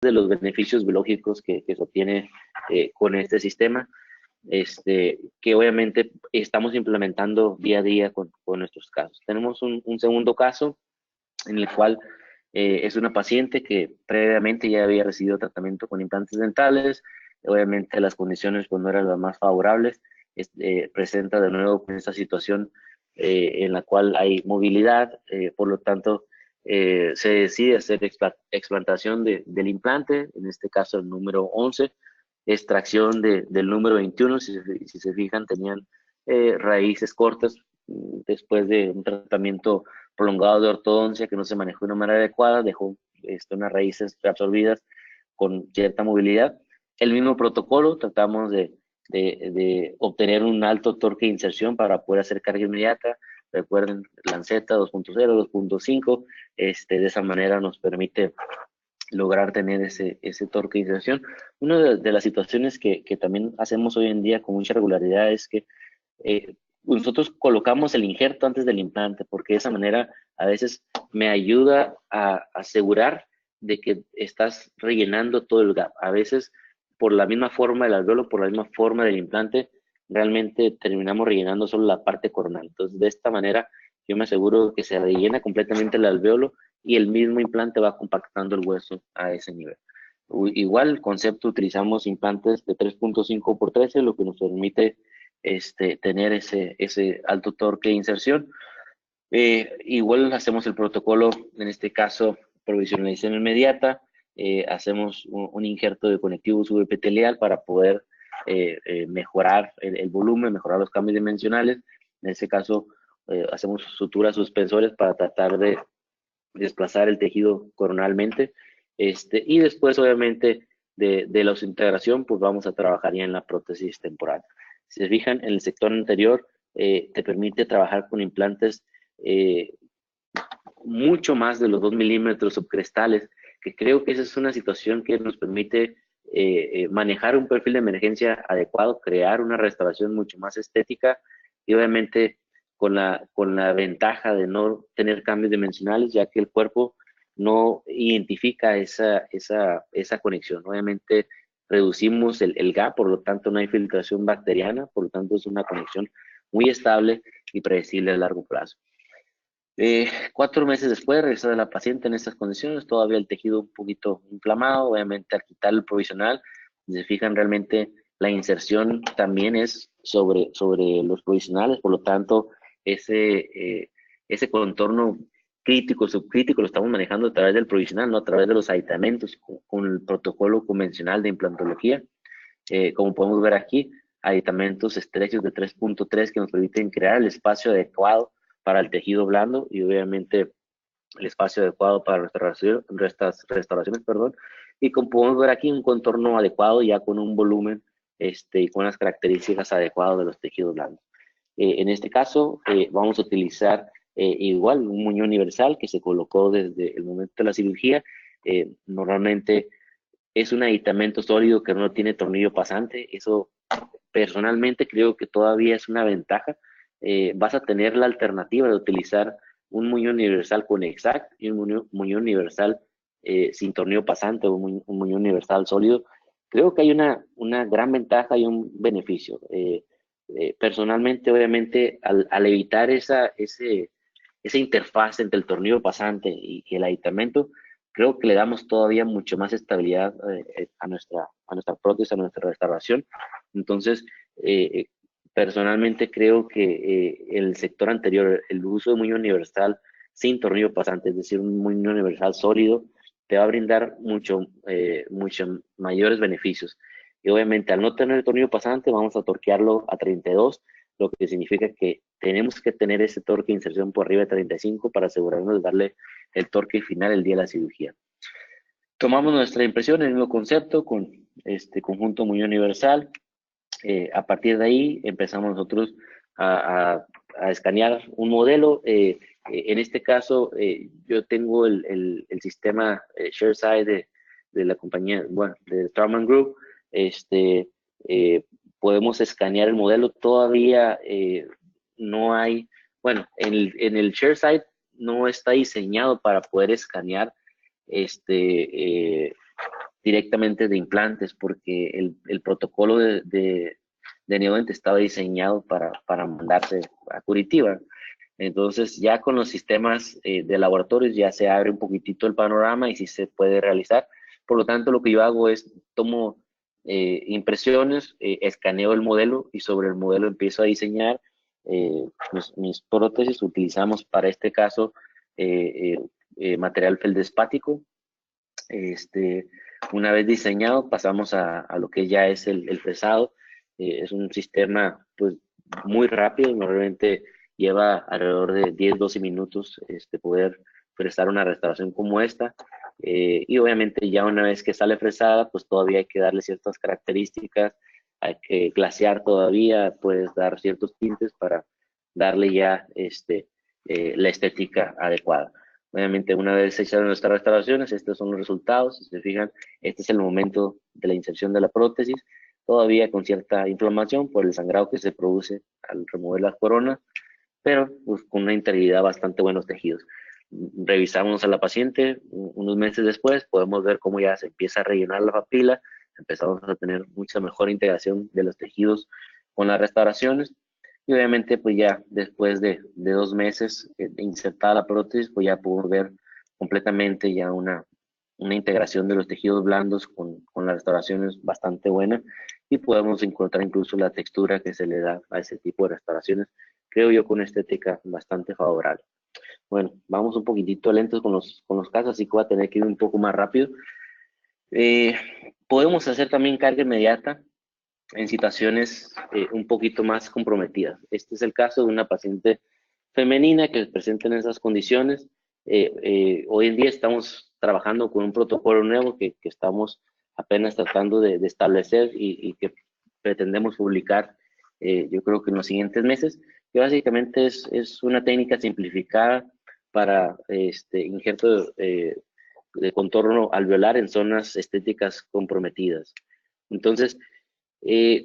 de los beneficios biológicos que se obtiene con este sistema, que obviamente estamos implementando día a día con nuestros casos. Tenemos un segundo caso en el cual es una paciente que previamente ya había recibido tratamiento con implantes dentales. Obviamente las condiciones pues, no eran las más favorables. Presenta de nuevo con esta situación en la cual hay movilidad, por lo tanto se decide hacer explantación del implante, en este caso el número 11, extracción del número 21, si se fijan tenían raíces cortas después de un tratamiento prolongado de ortodoncia que no se manejó de una manera adecuada, dejó unas raíces absorbidas con cierta movilidad. El mismo protocolo, tratamos de obtener un alto torque de inserción para poder hacer carga inmediata. Recuerden, Lanceta 2.0, 2.5, de esa manera nos permite lograr tener ese torque de inserción. Una de las situaciones que también hacemos hoy en día con mucha regularidad es que nosotros colocamos el injerto antes del implante, porque de esa manera a veces me ayuda a asegurar de que estás rellenando todo el gap. A veces, por la misma forma del alveolo, por la misma forma del implante, realmente terminamos rellenando solo la parte coronal. Entonces, de esta manera, yo me aseguro que se rellena completamente el alveolo y el mismo implante va compactando el hueso a ese nivel. Igual, el concepto, utilizamos implantes de 3.5 por 13, lo que nos permite tener ese alto torque de inserción. Igual hacemos el protocolo, en este caso, provisionalización inmediata, hacemos un injerto de conectivo subepitelial para poder mejorar el volumen, mejorar los cambios dimensionales. En este caso, hacemos suturas suspensores para tratar de desplazar el tejido coronalmente. Y después, obviamente, de la integración, pues vamos a trabajar ya en la prótesis temporal. Si se fijan, en el sector anterior te permite trabajar con implantes mucho más de los 2 milímetros subcrestales, que creo que esa es una situación que nos permite manejar un perfil de emergencia adecuado, crear una restauración mucho más estética y obviamente con la ventaja de no tener cambios dimensionales, ya que el cuerpo no identifica esa conexión. Obviamente reducimos el gap, por lo tanto no hay filtración bacteriana, por lo tanto es una conexión muy estable y predecible a largo plazo. 4 meses después regresa de la paciente en estas condiciones, todavía el tejido un poquito inflamado, obviamente al quitar el provisional, si se fijan realmente la inserción también es sobre los provisionales, por lo tanto ese contorno crítico, subcrítico lo estamos manejando a través del provisional, no a través de los aditamentos, con el protocolo convencional de implantología. Como podemos ver aquí, aditamentos estrechos de 3.3 que nos permiten crear el espacio adecuado para el tejido blando y obviamente el espacio adecuado para restauraciones, perdón. Y como podemos ver aquí, un contorno adecuado ya con un volumen y con las características adecuadas de los tejidos blandos. En este caso, vamos a utilizar igual un muñón universal que se colocó desde el momento de la cirugía. Normalmente es un aditamento sólido que no tiene tornillo pasante. Eso personalmente creo que todavía es una ventaja. Vas a tener la alternativa de utilizar un muñón universal con Exact y un muñón universal sin tornillo pasante o un muñón universal sólido. Creo que hay una gran ventaja y un beneficio. Personalmente, obviamente, al evitar esa interfaz entre el tornillo pasante y el aditamento, creo que le damos todavía mucho más estabilidad a nuestra prótesis, a nuestra restauración. Entonces, personalmente creo que el sector anterior, el uso de muñón universal sin tornillo pasante, es decir, un muñón universal sólido, te va a brindar mucho mayores beneficios. Y obviamente al no tener el tornillo pasante vamos a torquearlo a 32, lo que significa que tenemos que tener ese torque de inserción por arriba de 35 para asegurarnos de darle el torque final el día de la cirugía. Tomamos nuestra impresión, el mismo concepto, con este conjunto muñón universal. A partir de ahí empezamos nosotros a escanear un modelo. En este caso, yo tengo el sistema ShareSide de la compañía, bueno, de Straumann Group. Podemos escanear el modelo. Todavía no hay, bueno, en el ShareSide no está diseñado para poder escanear directamente de implantes, porque el protocolo de Neodent estaba diseñado para mandarse a Curitiba. Entonces, ya con los sistemas de laboratorios ya se abre un poquitito el panorama y sí se puede realizar. Por lo tanto, lo que yo hago es tomo impresiones, escaneo el modelo y sobre el modelo empiezo a diseñar mis prótesis. Utilizamos para este caso material feldespático. Una vez diseñado, pasamos a lo que ya es el fresado. Es un sistema pues muy rápido, normalmente lleva alrededor de 10-12 minutos poder fresar una restauración como esta. Y obviamente ya una vez que sale fresada, pues todavía hay que darle ciertas características, hay que glasear todavía, puedes dar ciertos tintes para darle ya la estética adecuada. Obviamente, una vez hechas nuestras restauraciones, estos son los resultados. Si se fijan, este es el momento de la inserción de la prótesis, todavía con cierta inflamación por el sangrado que se produce al remover las coronas, pero pues, con una integridad bastante buenos tejidos. Revisamos a la paciente unos meses después, podemos ver cómo ya se empieza a rellenar la papila, empezamos a tener mucha mejor integración de los tejidos con las restauraciones. Y obviamente, pues ya después de 2 meses de insertada la prótesis, pues ya podemos ver completamente ya una integración de los tejidos blandos con las restauraciones bastante buena y podemos encontrar incluso la textura que se le da a ese tipo de restauraciones, creo yo, con una estética bastante favorable. Bueno, vamos un poquitito lentos con los casos, así que voy a tener que ir un poco más rápido. Eh, Podemos hacer también carga inmediata en situaciones un poquito más comprometidas. Este es el caso de una paciente femenina que presenta en esas condiciones. Hoy en día estamos trabajando con un protocolo nuevo que estamos apenas tratando de establecer y que pretendemos publicar, yo creo que en los siguientes meses, que básicamente es una técnica simplificada para injerto de contorno alveolar en zonas estéticas comprometidas. Entonces,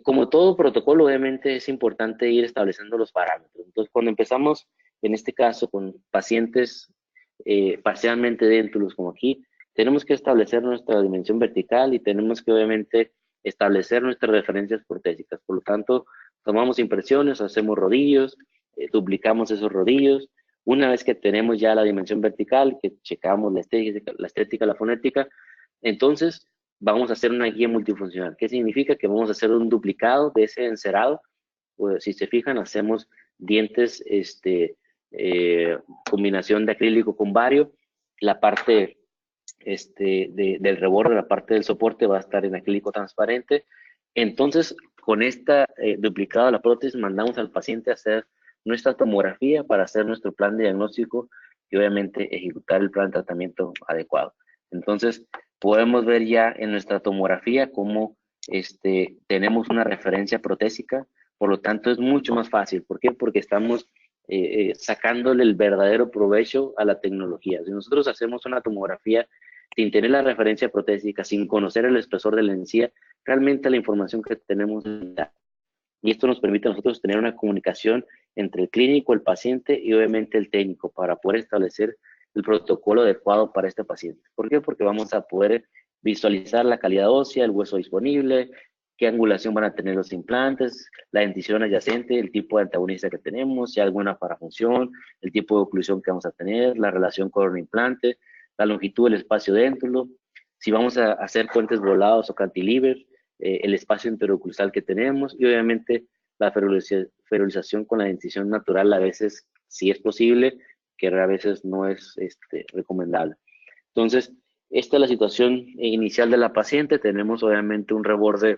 como todo protocolo, obviamente es importante ir estableciendo los parámetros. Entonces, cuando empezamos, en este caso, con pacientes parcialmente déntulos, como aquí, tenemos que establecer nuestra dimensión vertical y tenemos que, obviamente, establecer nuestras referencias protésicas. Por lo tanto, tomamos impresiones, hacemos rodillos, duplicamos esos rodillos. Una vez que tenemos ya la dimensión vertical, que checamos la estética, la fonética, entonces vamos a hacer una guía multifuncional. ¿Qué significa? Que vamos a hacer un duplicado de ese encerado. Pues, si se fijan, hacemos dientes, combinación de acrílico con bario. La parte del reborde, la parte del soporte va a estar en acrílico transparente. Entonces, con esta duplicado de la prótesis, mandamos al paciente a hacer nuestra tomografía para hacer nuestro plan de diagnóstico y obviamente ejecutar el plan de tratamiento adecuado. Entonces, podemos ver ya en nuestra tomografía cómo tenemos una referencia protésica, por lo tanto es mucho más fácil. ¿Por qué? Porque estamos sacándole el verdadero provecho a la tecnología. Si nosotros hacemos una tomografía sin tener la referencia protésica, sin conocer el espesor de la encía, realmente la información que tenemos es limitada. Y esto nos permite a nosotros tener una comunicación entre el clínico, el paciente y obviamente el técnico para poder establecer el protocolo adecuado para este paciente. ¿Por qué? Porque vamos a poder visualizar la calidad ósea, el hueso disponible, qué angulación van a tener los implantes, la dentición adyacente, el tipo de antagonista que tenemos, si hay alguna parafunción, el tipo de oclusión que vamos a tener, la relación corona-implante, la longitud del espacio déntulo, si vamos a hacer puentes volados o cantilever, el espacio interoclusal que tenemos y obviamente la ferrulización con la dentición natural a veces sí es posible, que a veces no es recomendable. Entonces, esta es la situación inicial de la paciente. Tenemos obviamente un reborde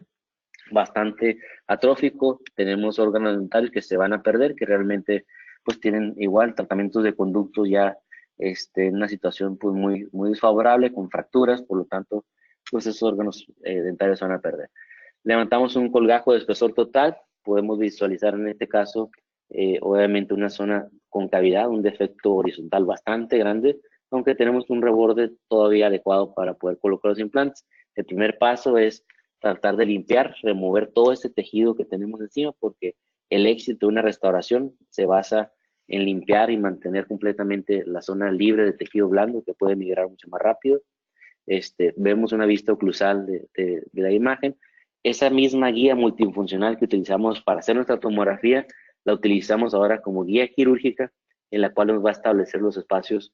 bastante atrófico, tenemos órganos dentales que se van a perder, que realmente pues tienen igual tratamientos de conducto ya en una situación pues muy desfavorable con fracturas, por lo tanto pues esos órganos dentales se van a perder. Levantamos un colgajo de espesor total, podemos visualizar en este caso obviamente una zona con cavidad, un defecto horizontal bastante grande, aunque tenemos un reborde todavía adecuado para poder colocar los implantes. El primer paso es tratar de limpiar, remover todo este tejido que tenemos encima, porque el éxito de una restauración se basa en limpiar y mantener completamente la zona libre de tejido blando que puede migrar mucho más rápido. vemos una vista oclusal de la imagen. Esa misma guía multifuncional que utilizamos para hacer nuestra tomografía, la utilizamos ahora como guía quirúrgica, en la cual nos va a establecer los espacios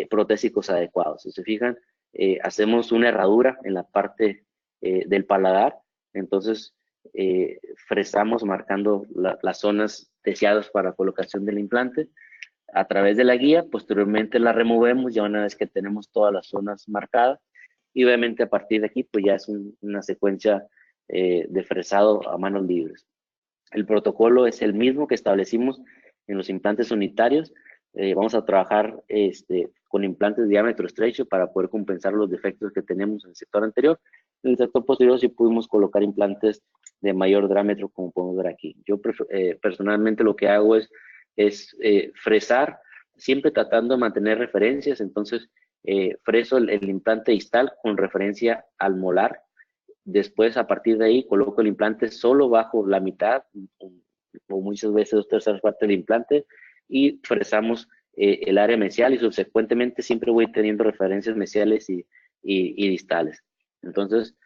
protésicos adecuados. Si se fijan, hacemos una herradura en la parte del paladar, entonces fresamos marcando las zonas deseadas para colocación del implante a través de la guía. Posteriormente la removemos ya una vez que tenemos todas las zonas marcadas, y obviamente a partir de aquí pues ya es una secuencia de fresado a manos libres. El protocolo es el mismo que establecimos en los implantes unitarios. Vamos a trabajar con implantes de diámetro estrecho para poder compensar los defectos que tenemos en el sector anterior. En el sector posterior sí pudimos colocar implantes de mayor diámetro, como podemos ver aquí. Yo personalmente lo que hago es fresar, siempre tratando de mantener referencias. Entonces, freso el implante distal con referencia al molar. Después, a partir de ahí, coloco el implante solo bajo la mitad o muchas veces 2/3 partes del implante, y fresamos el área mesial, y subsecuentemente siempre voy teniendo referencias mesiales y distales. Entonces,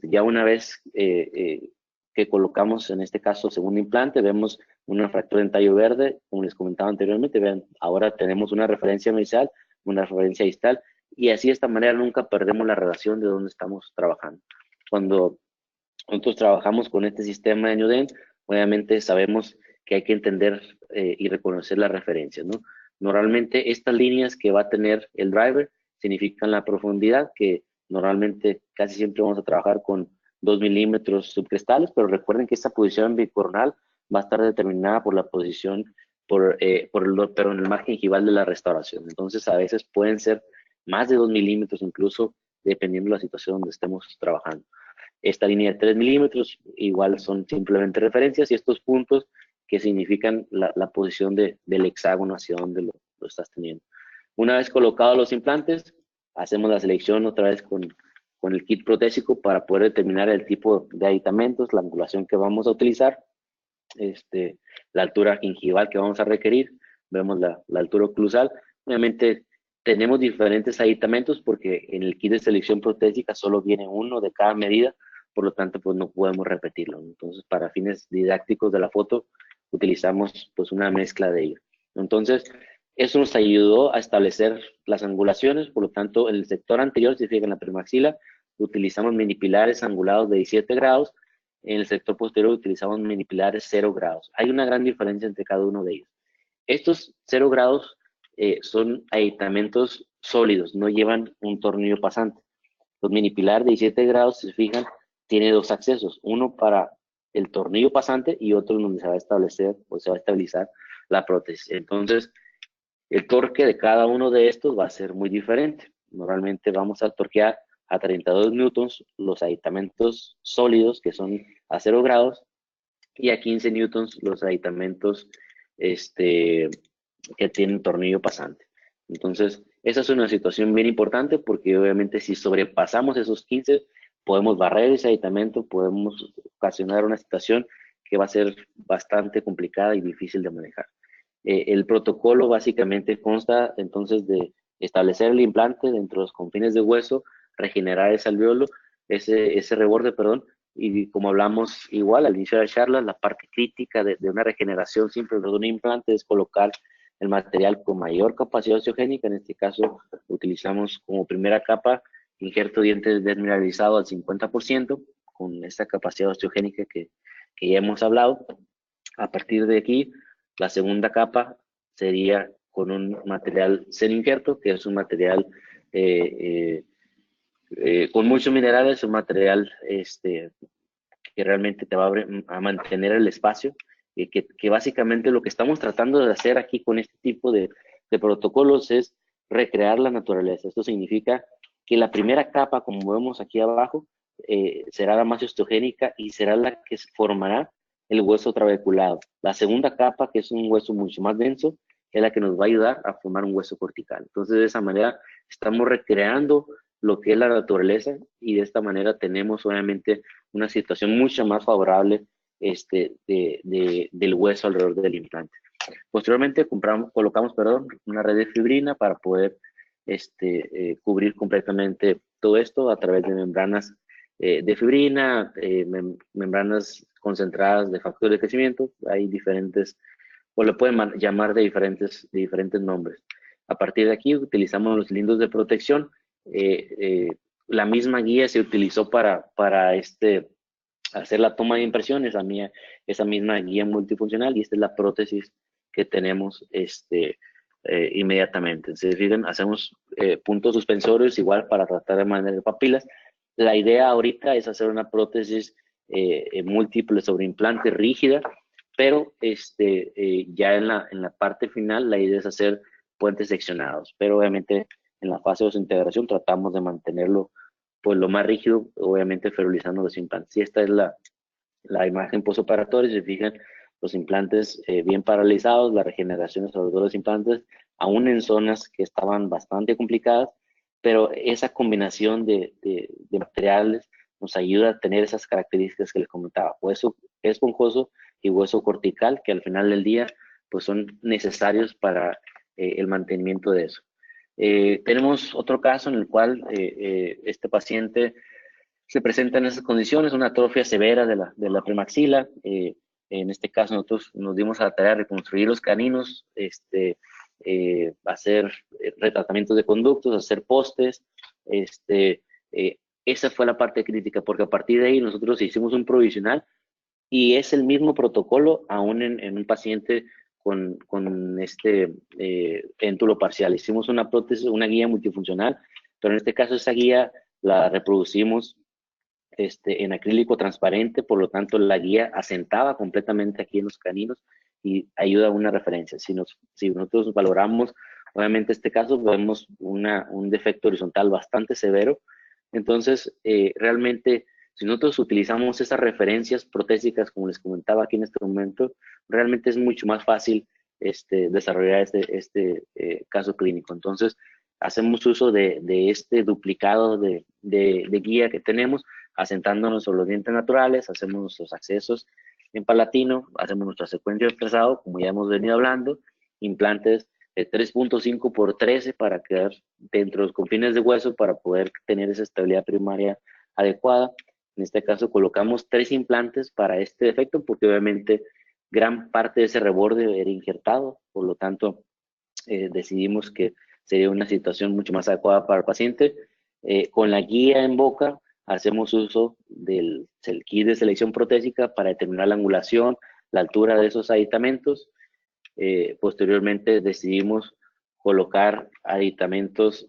ya una vez que colocamos, en este caso, el segundo implante, vemos una fractura en tallo verde, como les comentaba anteriormente. Vean, ahora tenemos una referencia mesial, una referencia distal, y así de esta manera nunca perdemos la relación de dónde estamos trabajando. Cuando nosotros trabajamos con este sistema de Newden, obviamente sabemos que hay que entender y reconocer las referencias, ¿no? Normalmente estas líneas que va a tener el driver significan la profundidad, que normalmente casi siempre vamos a trabajar con 2 milímetros subcrestales, pero recuerden que esta posición bicornal va a estar determinada por la posición, pero en el margen gingival de la restauración. Entonces a veces pueden ser más de 2 milímetros incluso, dependiendo de la situación donde estemos trabajando. Esta línea de 3 milímetros igual son simplemente referencias, y estos puntos que significan la posición del hexágono hacia donde lo estás teniendo. Una vez colocados los implantes, hacemos la selección otra vez con el kit protésico para poder determinar el tipo de aditamentos, la angulación que vamos a utilizar, la altura gingival que vamos a requerir, vemos la altura oclusal. Obviamente tenemos diferentes aditamentos porque en el kit de selección protésica solo viene uno de cada medida, por lo tanto pues no podemos repetirlo. Entonces, para fines didácticos de la foto utilizamos pues una mezcla de ellos. Entonces, eso nos ayudó a establecer las angulaciones. Por lo tanto, en el sector anterior, si fijan, en la premaxila, utilizamos mini pilares angulados de 17 grados. En el sector posterior utilizamos mini pilares 0 grados. Hay una gran diferencia entre cada uno de ellos. Estos 0 grados son aditamentos sólidos, no llevan un tornillo pasante. Los mini pilares de 17 grados, si se fijan, tiene dos accesos, uno para el tornillo pasante y otro donde se va a establecer o se va a estabilizar la prótesis. Entonces, el torque de cada uno de estos va a ser muy diferente. Normalmente vamos a torquear a 32 newtons los aditamentos sólidos, que son a 0 grados, y a 15 newtons los aditamentos que tienen tornillo pasante. Entonces, esa es una situación bien importante, porque obviamente si sobrepasamos esos 15, podemos barrer ese aditamento, podemos ocasionar una situación que va a ser bastante complicada y difícil de manejar. El protocolo básicamente consta entonces de establecer el implante dentro de los confines de hueso, regenerar ese alveolo, ese reborde, perdón, y como hablamos igual al inicio de la charla, la parte crítica de una regeneración simple de un implante es colocar el material con mayor capacidad osteogénica. En este caso utilizamos como primera capa injerto diente desmineralizado al 50%, con esta capacidad osteogénica que ya hemos hablado. A partir de aquí, la segunda capa sería con un material sin injerto, que es un material con muchos minerales, un material que realmente te va a mantener el espacio, que básicamente lo que estamos tratando de hacer aquí con este tipo de protocolos es recrear la naturaleza. Esto significa que la primera capa, como vemos aquí abajo, será la más osteogénica y será la que formará el hueso trabeculado. La segunda capa, que es un hueso mucho más denso, es la que nos va a ayudar a formar un hueso cortical. Entonces, de esa manera, estamos recreando lo que es la naturaleza, y de esta manera tenemos obviamente una situación mucho más favorable del hueso alrededor del implante. Posteriormente colocamos una red de fibrina para poder cubrir completamente todo esto a través de membranas de fibrina, membranas concentradas de factor de crecimiento. Hay diferentes, o le pueden llamar de diferentes nombres. A partir de aquí utilizamos los cilindros de protección. La misma guía se utilizó para hacer la toma de impresión, esa misma guía multifuncional, y esta es la prótesis que tenemos inmediatamente. Se fijan, hacemos puntos suspensorios igual para tratar de mantener papilas. La idea ahorita es hacer una prótesis múltiple sobre implante rígida, pero ya en la parte final la idea es hacer puentes seccionados, pero obviamente en la fase de desintegración tratamos de mantenerlo pues lo más rígido, obviamente ferulizando los implantes. Y esta es la imagen postoperatoria. Si se fijan, los implantes bien paralizados, la regeneración sobre todo los implantes, aún en zonas que estaban bastante complicadas, pero esa combinación de materiales nos ayuda a tener esas características que les comentaba, hueso esponjoso y hueso cortical, que al final del día pues son necesarios para el mantenimiento de eso. Tenemos otro caso en el cual este paciente se presenta en esas condiciones, una atrofia severa de la premaxila. En este caso nosotros nos dimos a la tarea de reconstruir los caninos, hacer retratamientos de conductos, hacer postes. Esa fue la parte crítica, porque a partir de ahí nosotros hicimos un provisional y es el mismo protocolo aún en un paciente con péndulo parcial. Hicimos una prótesis, una guía multifuncional, pero en este caso esa guía la reproducimos en acrílico transparente, por lo tanto la guía asentaba completamente aquí en los caninos y ayuda a una referencia. Si nosotros valoramos, obviamente este caso, vemos un defecto horizontal bastante severo. Entonces, realmente, si nosotros utilizamos esas referencias protésicas, como les comentaba aquí en este momento, realmente es mucho más fácil desarrollar este caso clínico. Entonces, hacemos uso de este duplicado de guía que tenemos, asentándonos sobre los dientes naturales, hacemos nuestros accesos en palatino, hacemos nuestra secuencia de trazado, como ya hemos venido hablando, implantes de 3.5 por 13 para quedar dentro de los confines de hueso para poder tener esa estabilidad primaria adecuada. En este caso colocamos 3 implantes para este defecto porque obviamente gran parte de ese reborde era injertado, por lo tanto decidimos que sería una situación mucho más adecuada para el paciente. Con la guía en boca hacemos uso del kit de selección protésica para determinar la angulación, la altura de esos aditamentos. Posteriormente decidimos colocar aditamentos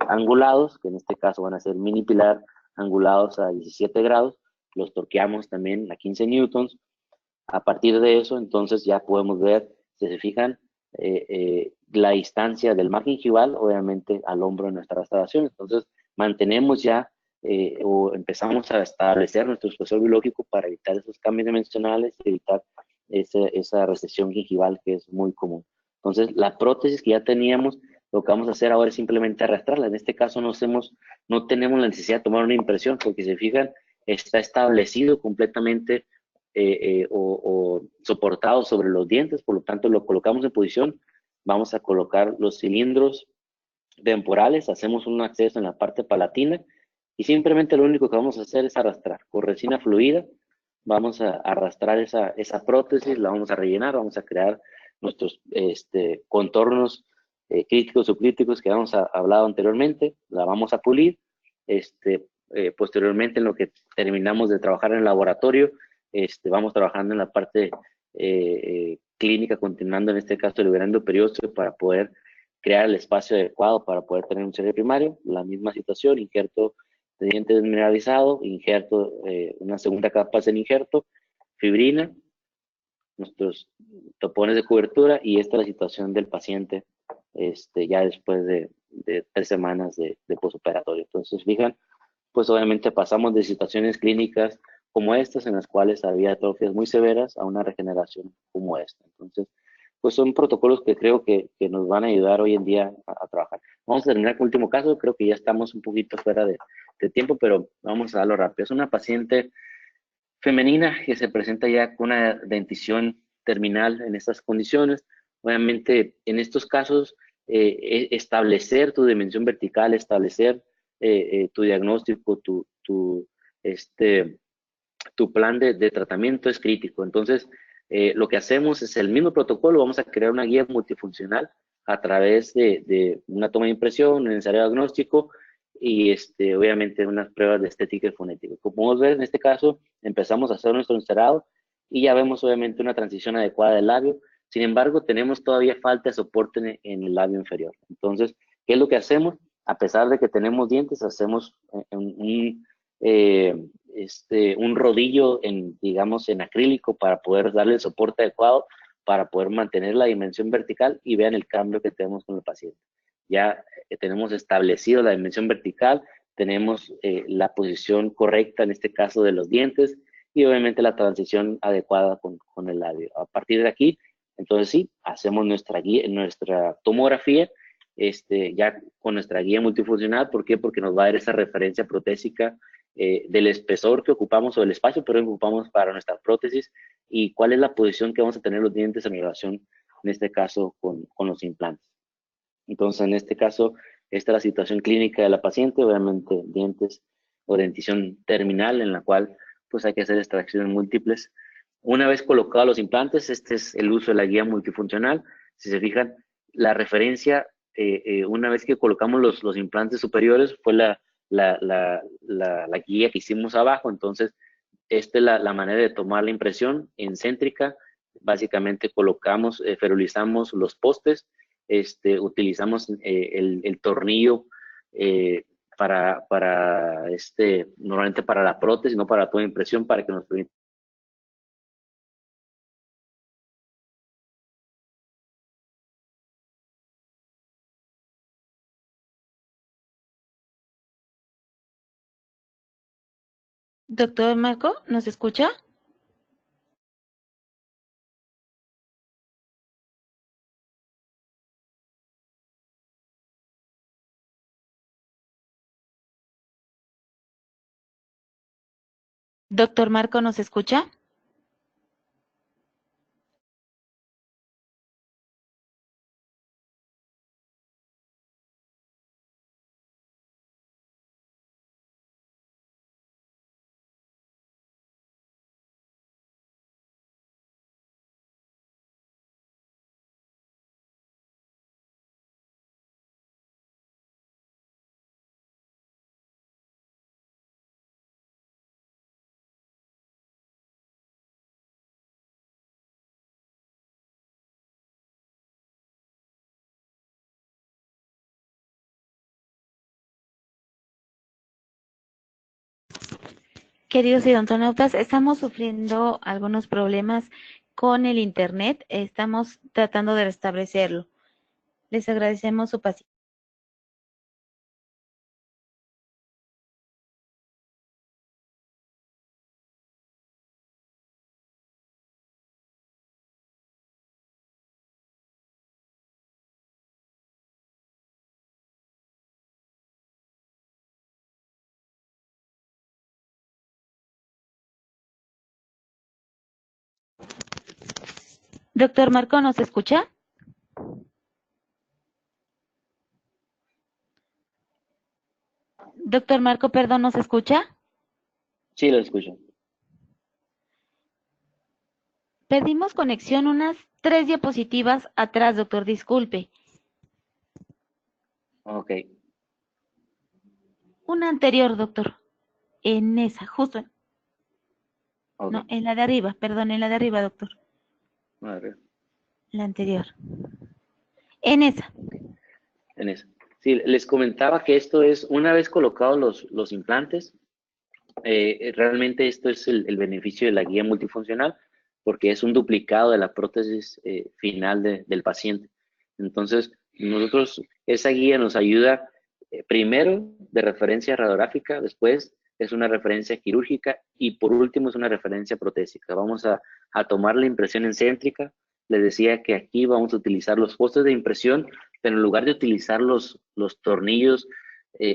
angulados, que en este caso van a ser mini pilar angulados a 17 grados. Los torqueamos también a 15 newtons. A partir de eso, entonces ya podemos ver, si se fijan, la distancia del margen gingival, obviamente, al hombro de nuestra restauración. Entonces, mantenemos ya o empezamos a establecer nuestro espesor biológico para evitar esos cambios dimensionales y evitar esa recesión gingival que es muy común. Entonces, la prótesis que ya teníamos, lo que vamos a hacer ahora es simplemente arrastrarla. En este caso no tenemos la necesidad de tomar una impresión, porque si se fijan, está establecido completamente o soportado sobre los dientes, por lo tanto lo colocamos en posición. Vamos a colocar los cilindros temporales, hacemos un acceso en la parte palatina y simplemente lo único que vamos a hacer es arrastrar con resina fluida. Vamos a arrastrar esa prótesis, la vamos a rellenar, vamos a crear nuestros contornos críticos o críticos que habíamos hablado anteriormente, la vamos a pulir. Posteriormente, en lo que terminamos de trabajar en el laboratorio, vamos trabajando en la parte clínica, continuando en este caso liberando periósteo para poder crear el espacio adecuado para poder tener un cierre primario. La misma situación, injerto de diente desmineralizado, injerto, una segunda capa en injerto, fibrina, nuestros topones de cobertura, y esta es la situación del paciente ya después de 3 semanas de postoperatorio. Entonces, fijan, pues obviamente pasamos de situaciones clínicas como estas, en las cuales había atrofias muy severas, a una regeneración como esta. Entonces, pues son protocolos que creo que nos van a ayudar hoy en día a trabajar. Vamos a terminar con el último caso, creo que ya estamos un poquito fuera de tiempo, pero vamos a darlo rápido. Es una paciente femenina que se presenta ya con una dentición terminal en estas condiciones. Obviamente, en estos casos, establecer tu dimensión vertical, establecer tu diagnóstico, tu plan de tratamiento es crítico. Entonces, lo que hacemos es el mismo protocolo, vamos a crear una guía multifuncional a través de una toma de impresión, un ensayo diagnóstico y obviamente unas pruebas de estética y fonética. Como podemos ver, en este caso, empezamos a hacer nuestro encerado y ya vemos obviamente una transición adecuada del labio. Sin embargo, tenemos todavía falta de soporte en el labio inferior. Entonces, ¿qué es lo que hacemos? A pesar de que tenemos dientes, hacemos un rodillo digamos, en acrílico para poder darle el soporte adecuado, para poder mantener la dimensión vertical y vean el cambio que tenemos con el paciente. Ya tenemos establecido la dimensión vertical, tenemos la posición correcta, en este caso de los dientes, y obviamente la transición adecuada con el labio. A partir de aquí, entonces sí, hacemos nuestra tomografía, ya con nuestra guía multifuncional. ¿Por qué? Porque nos va a dar esa referencia protésica del espesor que ocupamos o del espacio que ocupamos para nuestra prótesis y cuál es la posición que vamos a tener los dientes en relación, en este caso, con los implantes. Entonces, en este caso, esta es la situación clínica de la paciente, obviamente dientes o dentición terminal en la cual pues hay que hacer extracciones múltiples. Una vez colocados los implantes, este es el uso de la guía multifuncional. Si se fijan, la referencia, una vez que colocamos los implantes superiores, fue la guía que hicimos abajo. Entonces, esta es la manera de tomar la impresión en céntrica. Básicamente colocamos, ferulizamos los postes, utilizamos el tornillo normalmente para la prótesis, no para toda impresión, para que nos permita. Doctor Marco, ¿nos escucha? Doctor Marco, ¿nos escucha? Queridos odontonautas, estamos sufriendo algunos problemas con el internet. Estamos tratando de restablecerlo. Les agradecemos su paciencia. Doctor Marco, ¿nos escucha? Doctor Marco, perdón, ¿nos escucha? Sí, lo escucho. Perdimos conexión unas 3 diapositivas atrás, doctor, disculpe. Ok. Una anterior, doctor. En esa, justo. Okay. No, en la de arriba, perdón, en la de arriba, doctor. La anterior. En esa. Okay. En esa. Sí, les comentaba que esto es, una vez colocados los implantes, realmente esto es el beneficio de la guía multifuncional, porque es un duplicado de la prótesis final del paciente. Entonces, nosotros, esa guía nos ayuda primero de referencia radiográfica, después es una referencia quirúrgica y por último es una referencia protésica. Vamos a tomar la impresión en céntrica. Les decía que aquí vamos a utilizar los postes de impresión, pero en lugar de utilizar los tornillos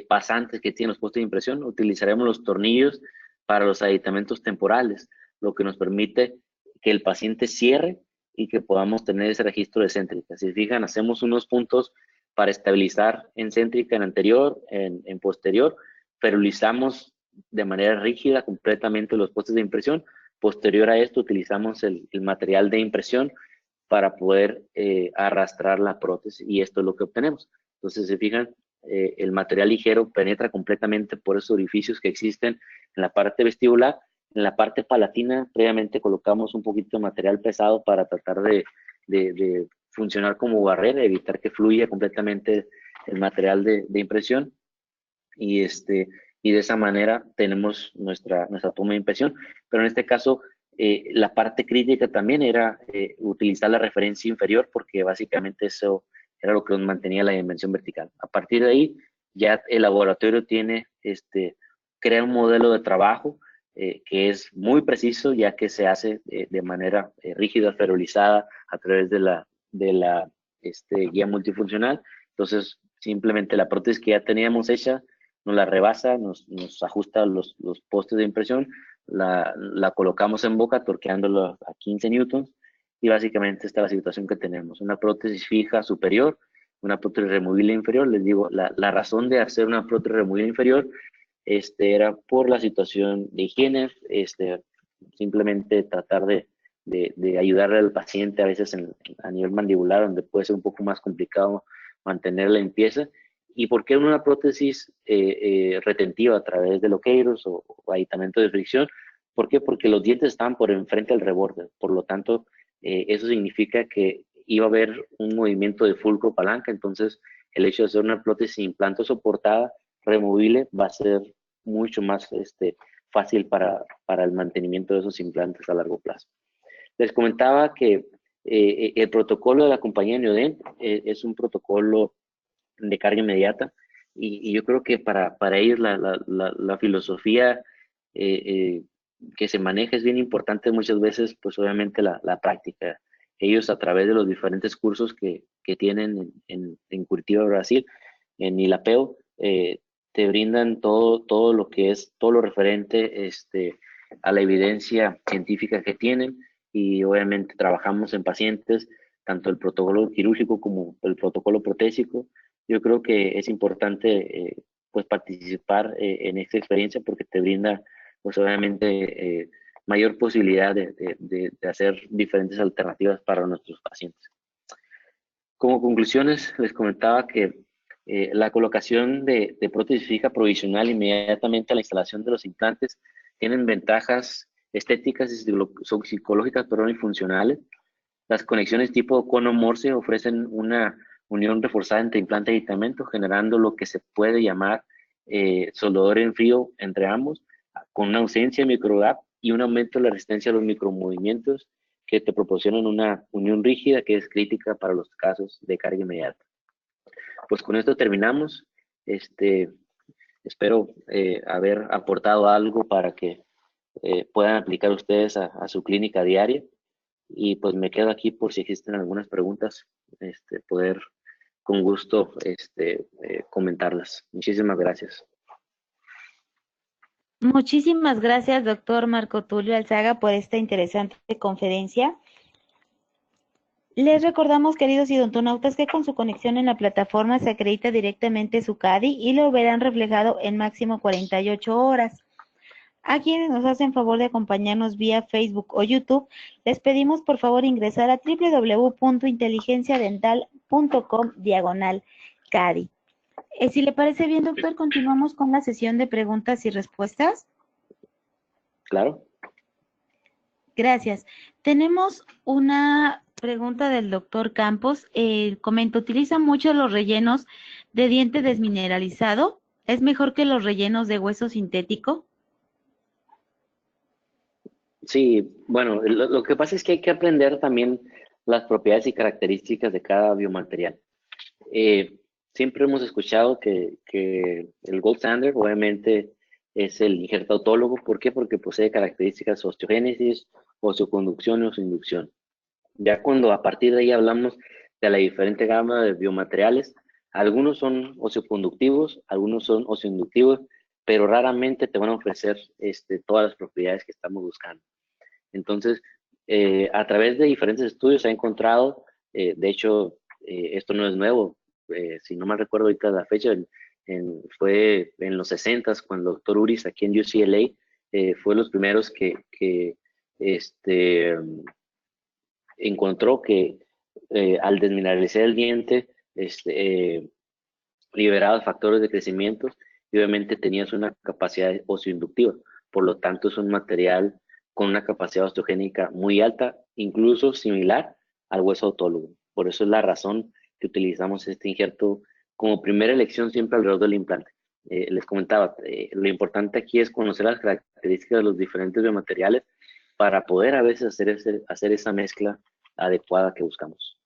pasantes que tienen los postes de impresión, utilizaremos los tornillos para los aditamentos temporales, lo que nos permite que el paciente cierre y que podamos tener ese registro de céntrica. Si fijan, hacemos unos puntos para estabilizar en céntrica, en anterior, en posterior, ferulizamos de manera rígida completamente los postes de impresión. Posterior a esto utilizamos el material de impresión para poder arrastrar la prótesis, y esto es lo que obtenemos. Entonces, se fijan, el material ligero penetra completamente por esos orificios que existen en la parte vestibular. En la parte palatina, previamente colocamos un poquito de material pesado para tratar de funcionar como barrera, evitar que fluya completamente el material de impresión, y de esa manera tenemos nuestra toma de impresión. Pero en este caso, la parte crítica también era utilizar la referencia inferior, porque básicamente eso era lo que nos mantenía la dimensión vertical. A partir de ahí, ya el laboratorio crea un modelo de trabajo que es muy preciso, ya que se hace de manera rígida, ferulizada a través de la guía multifuncional. Entonces, simplemente la prótesis que ya teníamos hecha nos la rebasa, nos ajusta los postes de impresión, la colocamos en boca, torqueándolo a 15 newtons, y básicamente esta es la situación que tenemos: una prótesis fija superior, una prótesis removible inferior. Les digo, la razón de hacer una prótesis removible inferior era por la situación de higiene, simplemente tratar de ayudarle al paciente a veces a nivel mandibular, donde puede ser un poco más complicado mantener la limpieza. ¿Y por qué una prótesis retentiva a través de loqueiros o aditamento de fricción? ¿Por qué? Porque los dientes estaban por enfrente del reborde. Por lo tanto, eso significa que iba a haber un movimiento de fulcro palanca. Entonces, el hecho de hacer una prótesis implanto soportada, removible, va a ser mucho más fácil para el mantenimiento de esos implantes a largo plazo. Les comentaba que el protocolo de la compañía Neodent es un protocolo de carga inmediata, y yo creo que para ellos la filosofía que se maneja es bien importante muchas veces, pues obviamente la práctica. Ellos, a través de los diferentes cursos que tienen en Curitiba, Brasil, en Ilapeo, te brindan todo lo que es, todo lo referente a la evidencia científica que tienen, y obviamente trabajamos en pacientes, tanto el protocolo quirúrgico como el protocolo protésico. Yo creo que es importante pues participar en esta experiencia, porque te brinda pues obviamente mayor posibilidad de hacer diferentes alternativas para nuestros pacientes. Como conclusiones, les comentaba que la colocación de prótesis fija provisional inmediatamente a la instalación de los implantes tienen ventajas estéticas y psicológicas, pero y funcionales. Las conexiones tipo cono-morse ofrecen una unión reforzada entre implante y aditamento, generando lo que se puede llamar soldador en frío entre ambos, con una ausencia de microgap y un aumento de la resistencia a los micromovimientos, que te proporcionan una unión rígida que es crítica para los casos de carga inmediata. Pues con esto terminamos. Espero haber aportado algo para que puedan aplicar ustedes a su clínica diaria. Y pues me quedo aquí por si existen algunas preguntas, poder con gusto comentarlas. Muchísimas gracias. Muchísimas gracias, doctor Marco Tulio Alzaga, por esta interesante conferencia. Les recordamos, queridos idontonautas, que con su conexión en la plataforma se acredita directamente su CADI y lo verán reflejado en máximo 48 horas. A quienes nos hacen favor de acompañarnos vía Facebook o YouTube, les pedimos por favor ingresar a www.inteligenciadental.com/CADI. Si le parece bien, doctor, continuamos con la sesión de preguntas y respuestas. Claro. Gracias. Tenemos una pregunta del doctor Campos. Comenta, ¿utiliza mucho los rellenos de diente desmineralizado? ¿Es mejor que los rellenos de hueso sintético? Sí, bueno, lo que pasa es que hay que aprender también las propiedades y características de cada biomaterial. Siempre hemos escuchado que el gold standard obviamente es el injerto autólogo. ¿Por qué? Porque posee características osteogénesis, osteoconducción y osteoinducción. Ya cuando a partir de ahí hablamos de la diferente gama de biomateriales, algunos son osteoconductivos, algunos son osteoinductivos, pero raramente te van a ofrecer todas las propiedades que estamos buscando. Entonces, a través de diferentes estudios se ha encontrado, de hecho, esto no es nuevo, si no mal recuerdo ahorita la fecha, fue en los 60 cuando el doctor Uris aquí en UCLA fue los primeros que este, encontró que al desmineralizar el diente, liberaba factores de crecimiento y obviamente tenías una capacidad osteoinductiva. Por lo tanto, es un material con una capacidad osteogénica muy alta, incluso similar al hueso autólogo. Por eso es la razón que utilizamos este injerto como primera elección siempre alrededor del implante. Les comentaba, lo importante aquí es conocer las características de los diferentes biomateriales para poder a veces hacer esa mezcla adecuada que buscamos.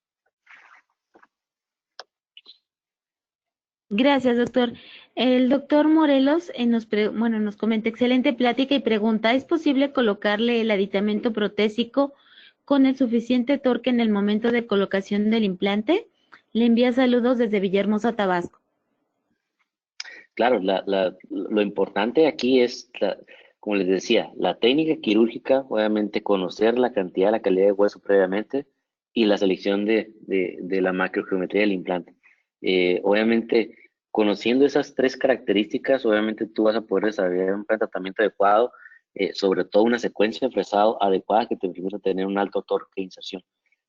Gracias, doctor. El doctor Morelos nos comenta, excelente plática y pregunta, ¿es posible colocarle el aditamento protésico con el suficiente torque en el momento de colocación del implante? Le envía saludos desde Villahermosa, Tabasco. Claro, lo importante aquí es, como les decía, la técnica quirúrgica, obviamente conocer la cantidad, la calidad de hueso previamente y la selección de la macrogeometría del implante. Obviamente, conociendo esas tres características, obviamente tú vas a poder desarrollar un plan de tratamiento adecuado, sobre todo una secuencia de fresado adecuada que te permita tener un alto torque de inserción.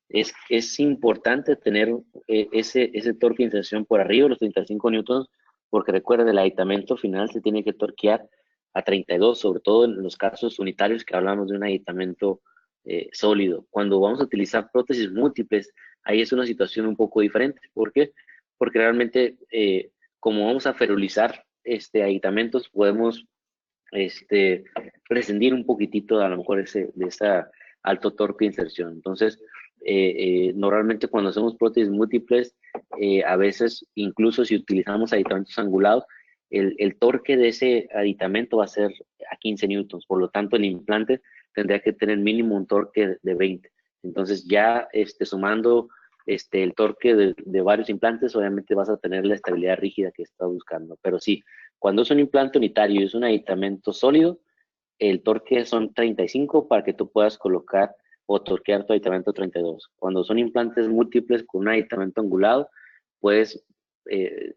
Es importante tener ese torque de inserción por arriba de los 35 newtons, porque recuerda, el aditamento final se tiene que torquear a 32, sobre todo en los casos unitarios que hablamos de un aditamento sólido. Cuando vamos a utilizar prótesis múltiples, ahí es una situación un poco diferente. ¿Por qué? Porque realmente, como vamos a ferulizar aditamentos, podemos prescindir un poquitito a lo mejor de esa alto torque de inserción. Entonces, normalmente cuando hacemos prótesis múltiples, a veces incluso si utilizamos aditamentos angulados, el torque de ese aditamento va a ser a 15 newtons, por lo tanto el implante tendría que tener mínimo un torque de 20. Entonces ya sumando el torque de varios implantes, obviamente vas a tener la estabilidad rígida que estás buscando. Pero sí, cuando es un implante unitario y es un aditamento sólido, el torque son 35 para que tú puedas colocar o torquear tu aditamento 32. Cuando son implantes múltiples con un aditamento angulado, puedes,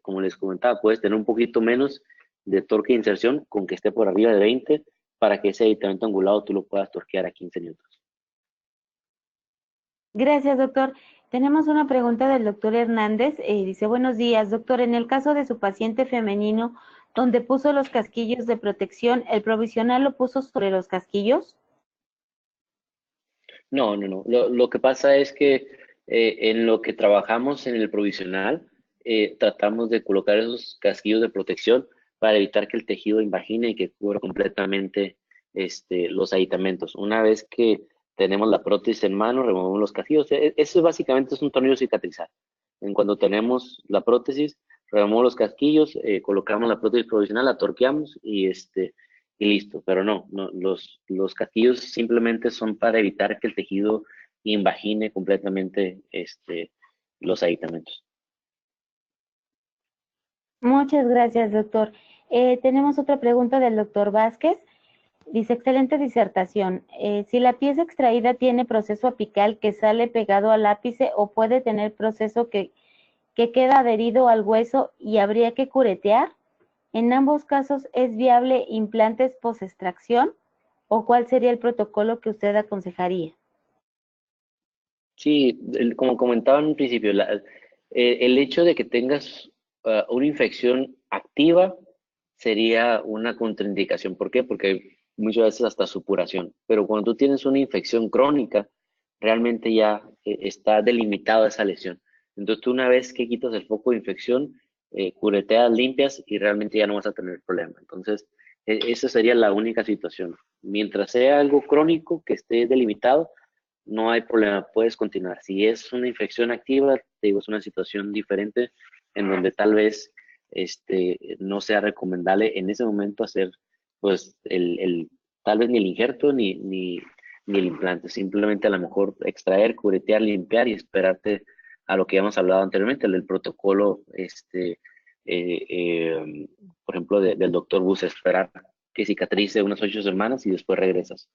como les comentaba, puedes tener un poquito menos de torque de inserción con que esté por arriba de 20 para que ese aditamento angulado tú lo puedas torquear a 15 newtons. Gracias, doctor. Tenemos una pregunta del doctor Hernández. Dice, buenos días, doctor. En el caso de su paciente femenino, donde puso los casquillos de protección, ¿el provisional lo puso sobre los casquillos? No. Lo que pasa es que en lo que trabajamos en el provisional, tratamos de colocar esos casquillos de protección para evitar que el tejido invagine y que cubra completamente los aditamentos. Una vez que tenemos la prótesis en mano, removemos los casquillos. Eso básicamente es un tornillo cicatrizar. En cuando tenemos la prótesis, removemos los casquillos, colocamos la prótesis provisional, la torqueamos y listo. Pero no, los casquillos simplemente son para evitar que el tejido invagine completamente los aditamentos. Muchas gracias, doctor. Tenemos otra pregunta del doctor Vázquez. Dice, excelente disertación. Si la pieza extraída tiene proceso apical que sale pegado al ápice o puede tener proceso que queda adherido al hueso y habría que curetear, ¿en ambos casos es viable implantes post-extracción o cuál sería el protocolo que usted aconsejaría? Sí, como comentaba en un principio, el hecho de que tengas una infección activa sería una contraindicación. ¿Por qué? Porque muchas veces hasta supuración. Pero cuando tú tienes una infección crónica, realmente ya está delimitada esa lesión. Entonces tú una vez que quitas el foco de infección, cureteas, limpias y realmente ya no vas a tener problema. Entonces, esa sería la única situación. Mientras sea algo crónico que esté delimitado, no hay problema, puedes continuar. Si es una infección activa, te digo, es una situación diferente en donde tal vez no sea recomendable en ese momento hacer, pues, tal vez ni el injerto ni el implante. Simplemente a lo mejor extraer, curetear, limpiar y esperarte a lo que hemos hablado anteriormente, el protocolo, por ejemplo, del doctor Bus, esperar que cicatrice unas 8 semanas y después regresas.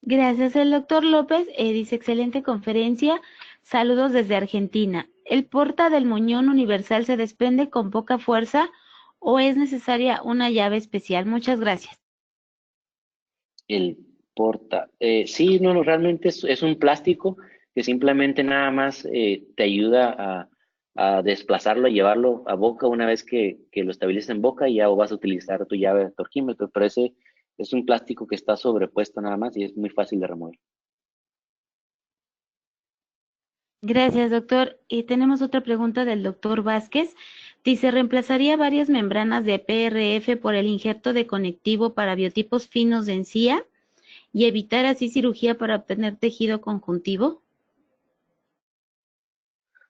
Gracias. El doctor López dice, excelente conferencia. Saludos desde Argentina. ¿el porta del muñón universal se desprende con poca fuerza o es necesaria una llave especial? Muchas gracias. El porta. Sí, no, no, realmente es un plástico que simplemente nada más te ayuda a desplazarlo, a llevarlo a boca una vez que lo estabilizas en boca y ya vas a utilizar tu llave de torquímetro, pero ese es un plástico que está sobrepuesto nada más y es muy fácil de remover. Gracias, doctor. Y tenemos otra pregunta del doctor Vázquez. Dice, ¿reemplazaría varias membranas de PRF por el injerto de conectivo para biotipos finos de encía y evitar así cirugía para obtener tejido conjuntivo?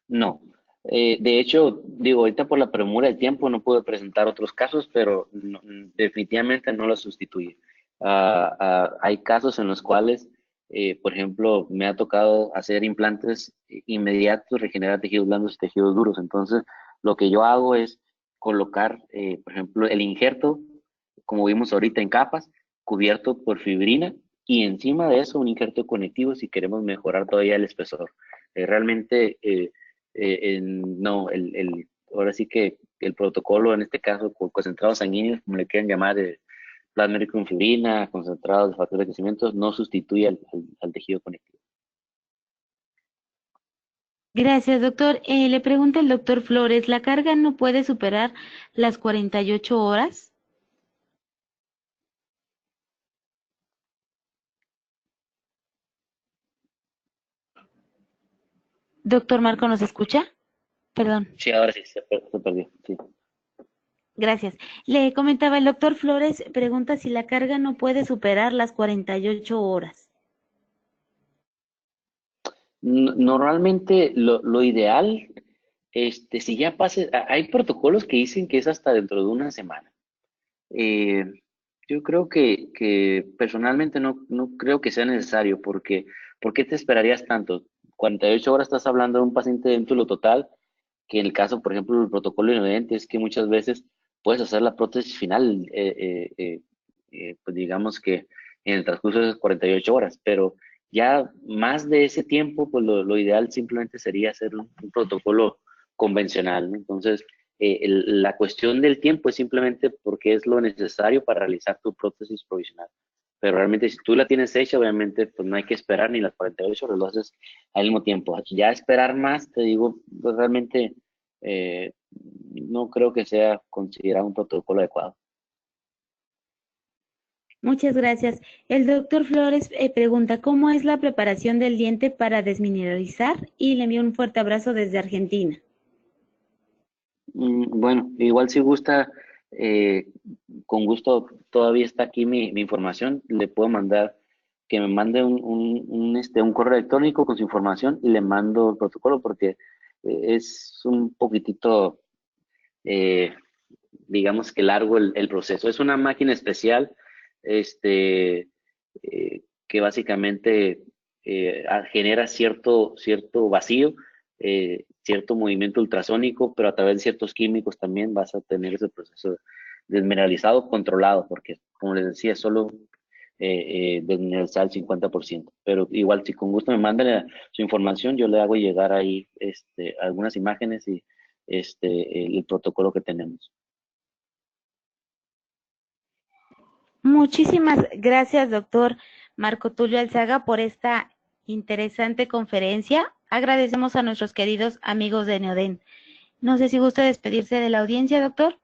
No. De hecho, digo, ahorita por la premura del tiempo no puedo presentar otros casos, pero definitivamente no lo sustituye. Hay casos en los cuales, por ejemplo, me ha tocado hacer implantes inmediatos, regenerar tejidos blandos y tejidos duros. Entonces, lo que yo hago es colocar, por ejemplo, el injerto, como vimos ahorita en capas, cubierto por fibrina y encima de eso un injerto conectivo si queremos mejorar todavía el espesor. Realmente no, ahora sí que el protocolo, en este caso, con concentrados sanguíneos, como le quieran llamar, plasma con fibrina, concentrados de factores de crecimiento, no sustituye al tejido conectivo. Gracias, doctor. Le pregunta el doctor Flores, ¿la carga no puede superar las 48 horas? Doctor Marco, ¿nos escucha? Perdón. Sí, ahora sí, se perdió. Sí. Gracias. Le comentaba, el doctor Flores pregunta si la carga no puede superar las 48 horas. Normalmente lo ideal, si ya pase, hay protocolos que dicen que es hasta dentro de una semana. Eh, yo creo que personalmente no creo que sea necesario porque ¿por qué te esperarías tanto? 48 horas estás hablando de un paciente dentro de lo total, que en el caso, por ejemplo, del protocolo inherente es que muchas veces puedes hacer la prótesis final, pues digamos que en el transcurso de esas 48 horas, pero ya más de ese tiempo, pues lo ideal simplemente sería hacer un protocolo convencional, ¿no? Entonces, la cuestión del tiempo es simplemente porque es lo necesario para realizar tu prótesis provisional. Pero realmente si tú la tienes hecha, obviamente, pues no hay que esperar ni las 48 horas, lo haces al mismo tiempo. Ya esperar más, te digo, pues realmente no creo que sea considerado un protocolo adecuado. Muchas gracias. El doctor Flores pregunta, ¿cómo es la preparación del diente para desmineralizar? Y le envío un fuerte abrazo desde Argentina. Bueno, igual si gusta, eh, con gusto todavía está aquí mi información, le puedo mandar que me mande un correo electrónico con su información y le mando el protocolo porque es un poquitito, eh, digamos que largo el proceso. Es una máquina especial, que básicamente genera cierto vacío, cierto movimiento ultrasónico, pero a través de ciertos químicos también vas a tener ese proceso desmineralizado, controlado, porque como les decía, solo desmineralizar el 50%. Pero igual, si con gusto me mandan su información, yo le hago llegar ahí algunas imágenes y el protocolo que tenemos. Muchísimas gracias, doctor Marco Tulio Alzaga, por esta interesante conferencia. Agradecemos a nuestros queridos amigos de Neoden. No sé si gusta despedirse de la audiencia, doctor.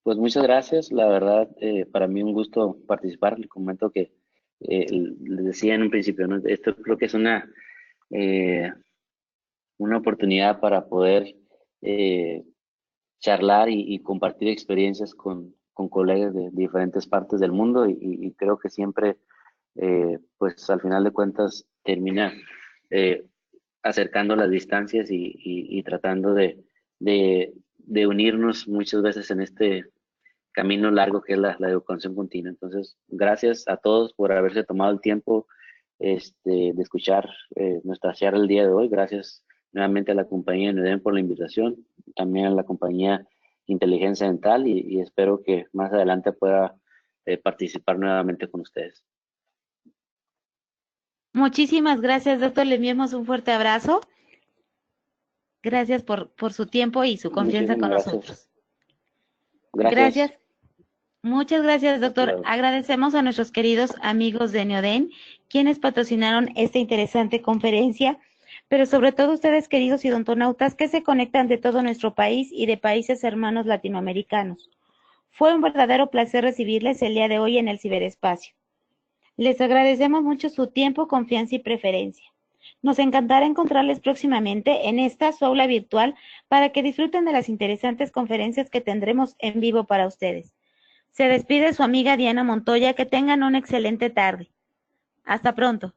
Pues muchas gracias, la verdad, para mí un gusto participar. Les comento que les decía en un principio, ¿no? Esto creo que es eh, una oportunidad para poder eh, charlar y compartir experiencias con colegas de diferentes partes del mundo y creo que siempre, pues al final de cuentas, termina eh, acercando las distancias y tratando de unirnos muchas veces en este camino largo que es la educación continua. Entonces, gracias a todos por haberse tomado el tiempo de escuchar nuestra charla el día de hoy. Gracias nuevamente a la compañía Neden por la invitación, también a la compañía Inteligencia Dental y espero que más adelante pueda participar nuevamente con ustedes. Muchísimas gracias, doctor. Le enviamos un fuerte abrazo. Gracias por su tiempo y su confianza con Muchísimas nosotros. Gracias. Muchas gracias, doctor. Agradecemos a nuestros queridos amigos de Neoden, quienes patrocinaron esta interesante conferencia, pero sobre todo ustedes, queridos idontonautas, que se conectan de todo nuestro país y de países hermanos latinoamericanos. Fue un verdadero placer recibirles el día de hoy en el ciberespacio. Les agradecemos mucho su tiempo, confianza y preferencia. Nos encantará encontrarles próximamente en esta su aula virtual para que disfruten de las interesantes conferencias que tendremos en vivo para ustedes. Se despide su amiga Diana Montoya. Que tengan una excelente tarde. Hasta pronto.